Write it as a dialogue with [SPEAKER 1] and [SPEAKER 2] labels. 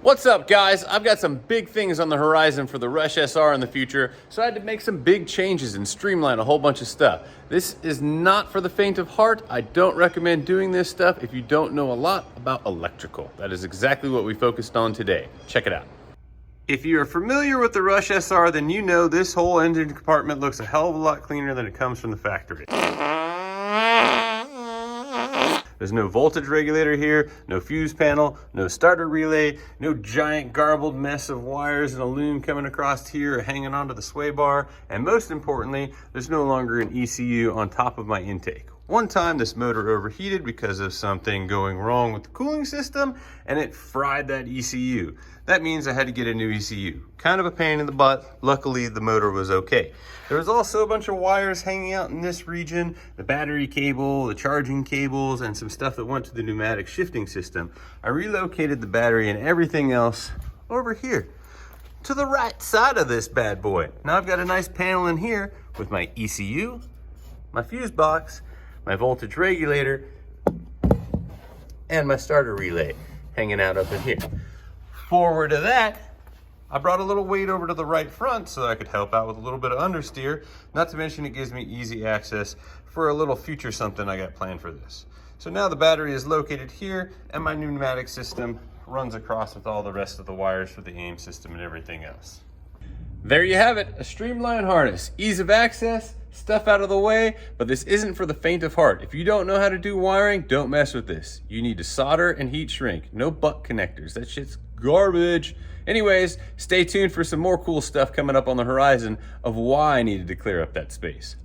[SPEAKER 1] What's up, guys? I've got some big things on the horizon for the Rush SR in the future, so I had to make some big changes and streamline a whole bunch of stuff. This is not for the faint of heart. I don't recommend doing this stuff if you don't know a lot about electrical. That is exactly what we focused on today. Check it out. If you're familiar with the Rush SR, then you know this whole engine compartment looks a hell of a lot cleaner than it comes from the factory. There's no voltage regulator here, no fuse panel, no starter relay, no giant garbled mess of wires and a loom coming across here or hanging onto the sway bar, and most importantly, there's no longer an ECU on top of my intake. One time this motor overheated because of something going wrong with the cooling system and it fried that ECU. That means I had to get a new ECU. Kind of a pain in the butt. Luckily the motor was okay. There was also a bunch of wires hanging out in this region, the battery cable, the charging cables, and some stuff that went to the pneumatic shifting system. I relocated the battery and everything else over here to the right side of this bad boy. Now I've got a nice panel in here with my ECU, my fuse box, my voltage regulator, and my starter relay hanging out up in here. Forward of that, I brought a little weight over to the right front so I could help out with a little bit of understeer. Not to mention it gives me easy access for a little future something I got planned for this. So now the battery is located here and my pneumatic system runs across with all the rest of the wires for the AIM system and everything else. There you have it, a streamlined harness. Ease of access, stuff out of the way, but this isn't for the faint of heart. If you don't know how to do wiring, don't mess with this. You need to solder and heat shrink. No butt connectors, that shit's garbage. Anyways, stay tuned for some more cool stuff coming up on the horizon of why I needed to clear up that space.